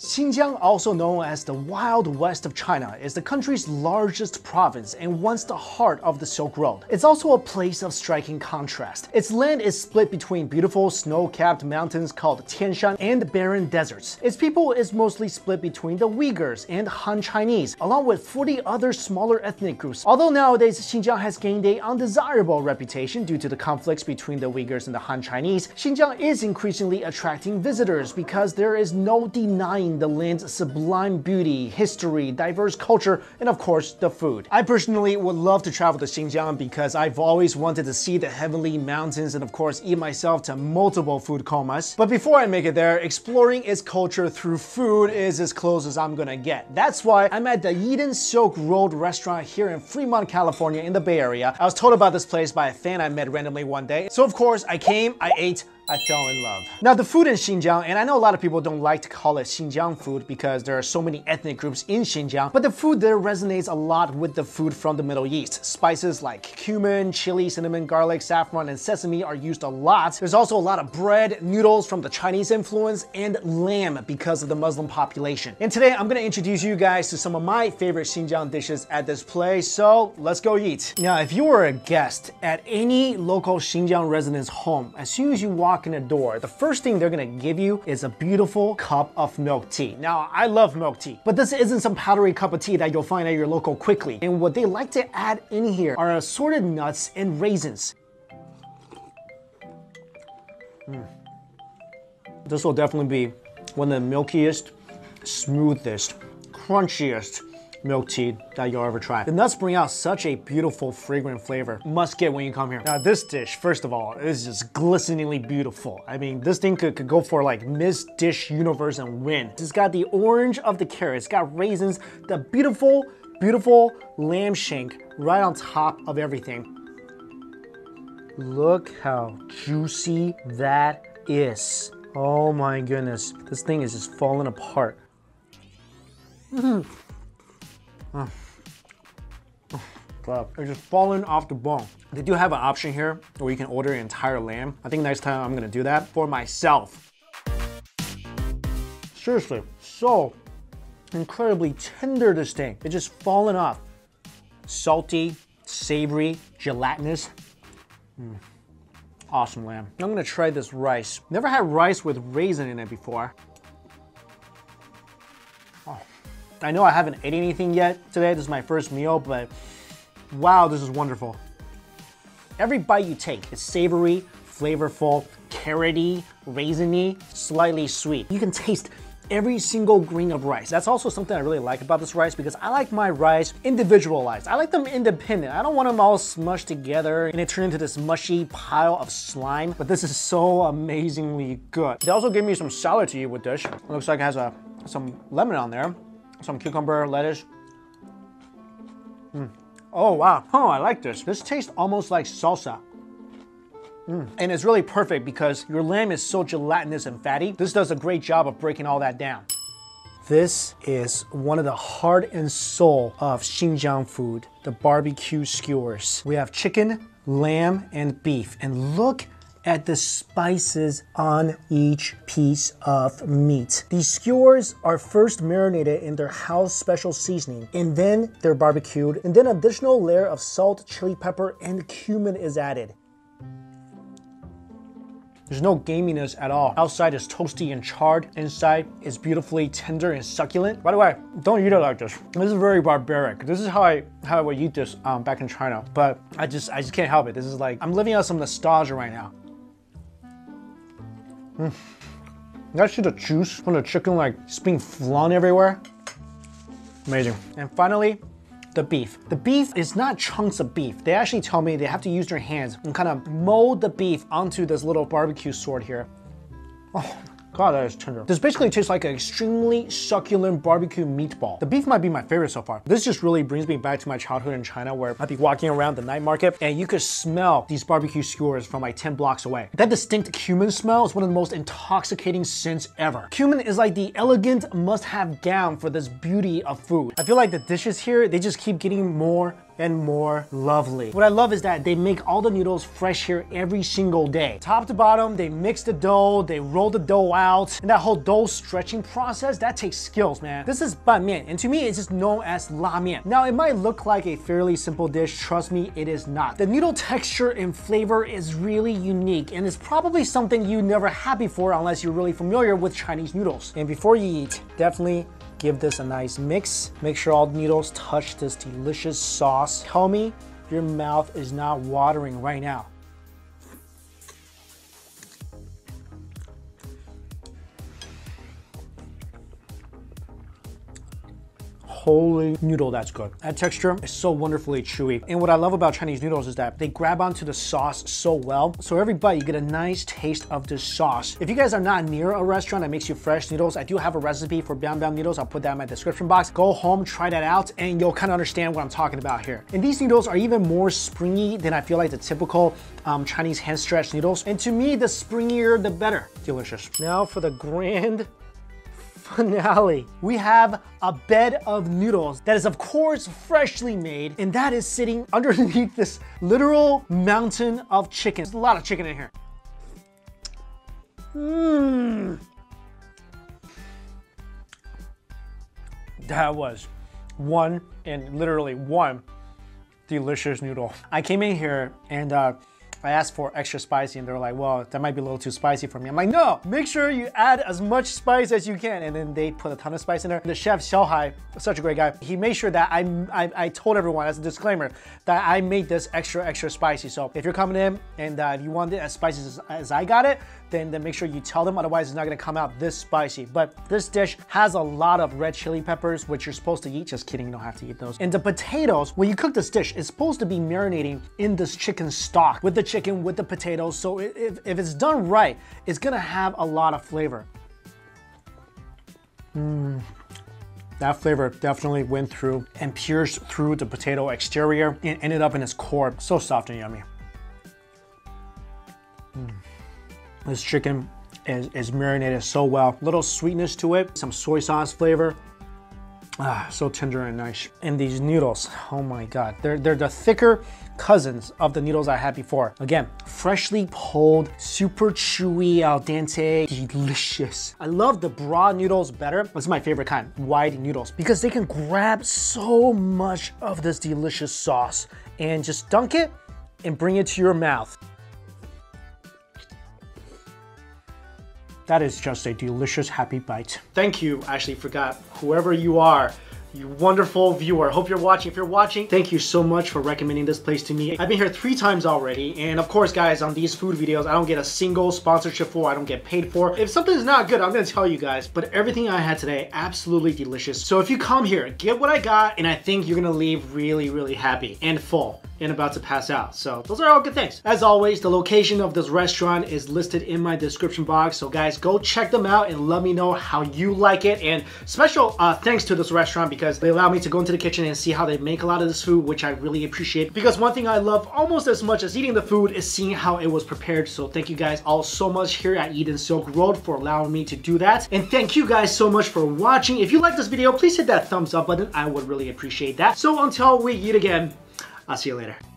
Xinjiang, also known as the Wild West of China, is the country's largest province and once the heart of the Silk Road. It's also a place of striking contrast. Its land is split between beautiful snow-capped mountains called Tianshan and barren deserts. Its people is mostly split between the Uyghurs and Han Chinese, along with 40 other smaller ethnic groups. Although nowadays Xinjiang has gained an undesirable reputation due to the conflicts between the Uyghurs and the Han Chinese, Xinjiang is increasingly attracting visitors because there is no denying the land's sublime beauty, history, diverse culture, and of course, the food. I personally would love to travel to Xinjiang because I've always wanted to see the heavenly mountains and of course eat myself to multiple food comas. But before I make it there, exploring its culture through food is as close as I'm gonna get. That's why I'm at the Eden Silk Road restaurant here in Fremont, California in the Bay Area. I was told about this place by a fan I met randomly one day. So of course, I came, I ate, I fell in love. Now the food in Xinjiang, and I know a lot of people don't like to call it Xinjiang food because there are so many ethnic groups in Xinjiang, but the food there resonates a lot with the food from the Middle East. Spices like cumin, chili, cinnamon, garlic, saffron, and sesame are used a lot. There's also a lot of bread, noodles from the Chinese influence, and lamb because of the Muslim population. And today I'm gonna introduce you guys to some of my favorite Xinjiang dishes at this place, so let's go eat. Now, if you were a guest at any local Xinjiang resident's home, as soon as you walk in the door, the first thing they're gonna give you is a beautiful cup of milk tea. Now, I love milk tea, but this isn't some powdery cup of tea that you'll find at your local Quickly. And what they like to add in here are assorted nuts and raisins. This will definitely be one of the milkiest, smoothest, crunchiest milk tea that you'll ever try. The nuts bring out such a beautiful, fragrant flavor. Must get when you come here. Now this dish, first of all, is just glisteningly beautiful. I mean, this thing could go for like Miss Dish Universe and win. It's got the orange of the carrots, it's got raisins, the beautiful, beautiful lamb shank right on top of everything. Look how juicy that is. Oh my goodness. This thing is just falling apart. God, it's just falling off the bone. They do have an option here where you can order an entire lamb. I think next time I'm gonna do that for myself. Seriously, so incredibly tender, this thing. It's just falling off. Salty, savory, gelatinous. Awesome lamb. I'm gonna try this rice. Never had rice with raisin in it before. I know I haven't ate anything yet today. This is my first meal, but wow, this is wonderful. Every bite you take is savory, flavorful, carroty, raisiny, slightly sweet. You can taste every single grain of rice. That's also something I really like about this rice because I like my rice individualized. I like them independent. I don't want them all smushed together and it turned into this mushy pile of slime, but this is so amazingly good. They also gave me some salad to eat with this. It looks like it has some lemon on there. Some cucumber, lettuce. Oh wow, oh I like this. This tastes almost like salsa. And it's really perfect because your lamb is so gelatinous and fatty. This does a great job of breaking all that down. This is one of the heart and soul of Xinjiang food, the barbecue skewers. We have chicken, lamb, and beef. And look at the spices on each piece of meat. These skewers are first marinated in their house special seasoning, and then they're barbecued, and then an additional layer of salt, chili pepper, and cumin is added. There's no gaminess at all. Outside is toasty and charred. Inside is beautifully tender and succulent. By the way, don't eat it like this. This is very barbaric. This is how I would eat this back in China, but I just can't help it. This is like, I'm living out some nostalgia right now. You guys see the juice from the chicken like just being flown everywhere? Amazing. And finally, the beef. The beef is not chunks of beef. They actually tell me they have to use their hands and kind of mold the beef onto this little barbecue sword here. Oh. God, that is tender. This basically tastes like an extremely succulent barbecue meatball. The beef might be my favorite so far. This just really brings me back to my childhood in China where I'd be walking around the night market and you could smell these barbecue skewers from like 10 blocks away. That distinct cumin smell is one of the most intoxicating scents ever. Cumin is like the elegant must-have gown for this beauty of food. I feel like the dishes here, they just keep getting more and more lovely. What I love is that they make all the noodles fresh here every single day. Top to bottom, they mix the dough, they roll the dough out, and that whole dough stretching process, that takes skills, man. This is ban mian, and to me, it's just known as la mian. Now, it might look like a fairly simple dish. Trust me, it is not. The noodle texture and flavor is really unique, and it's probably something you never had before unless you're really familiar with Chinese noodles. And before you eat, definitely give this a nice mix. Make sure all the noodles touch this delicious sauce. Tell me your mouth is not watering right now. Holy noodle, that's good. That texture is so wonderfully chewy. And what I love about Chinese noodles is that they grab onto the sauce so well. So every bite, you get a nice taste of this sauce. If you guys are not near a restaurant that makes you fresh noodles, I do have a recipe for biang biang noodles. I'll put that in my description box. Go home, try that out, and you'll kind of understand what I'm talking about here. And these noodles are even more springy than I feel like the typical Chinese hand stretched noodles. And to me, the springier, the better. Delicious. Now for the grand finale. We have a bed of noodles that is of course freshly made, and that is sitting underneath this literal mountain of chicken. There's a lot of chicken in here. That was literally one delicious noodle. I came in here and I asked for extra spicy, and they're like, well, that might be a little too spicy for me. I'm like, no, make sure you add as much spice as you can. And then they put a ton of spice in there. The chef, Xiaohai, such a great guy, he made sure that I told everyone as a disclaimer that I made this extra spicy. So if you're coming in and if you want it as spicy as I got it, then make sure you tell them, otherwise it's not gonna come out this spicy. But this dish has a lot of red chili peppers, which you're supposed to eat. Just kidding, you don't have to eat those. And the potatoes, when you cook this dish, it's supposed to be marinating in this chicken stock with the chicken, with the potatoes. So if it's done right, it's gonna have a lot of flavor. That flavor definitely went through and pierced through the potato exterior and ended up in its core. So soft and yummy. This chicken is marinated so well. Little sweetness to it, some soy sauce flavor. So tender and nice. And these noodles, oh my God. They're the thicker cousins of the noodles I had before. Again, freshly pulled, super chewy, al dente, delicious. I love the broad noodles better. This is my favorite kind, wide noodles, because they can grab so much of this delicious sauce and just dunk it and bring it to your mouth. That is just a delicious, happy bite. Thank you, I actually forgot, whoever you are, you wonderful viewer. Hope you're watching. If you're watching, thank you so much for recommending this place to me. I've been here 3 times already, and of course, guys, on these food videos, I don't get a single sponsorship for, I don't get paid for. If something's not good, I'm gonna tell you guys, but everything I had today, absolutely delicious. So if you come here, get what I got, and I think you're gonna leave really, really happy and full and about to pass out. So those are all good things. As always, the location of this restaurant is listed in my description box. So guys, go check them out and let me know how you like it. And special thanks to this restaurant because they allow me to go into the kitchen and see how they make a lot of this food, which I really appreciate. Because one thing I love almost as much as eating the food is seeing how it was prepared. So thank you guys all so much here at Eden Silk Road for allowing me to do that. And thank you guys so much for watching. If you like this video, please hit that thumbs up button. I would really appreciate that. So until we eat again, I'll see you later.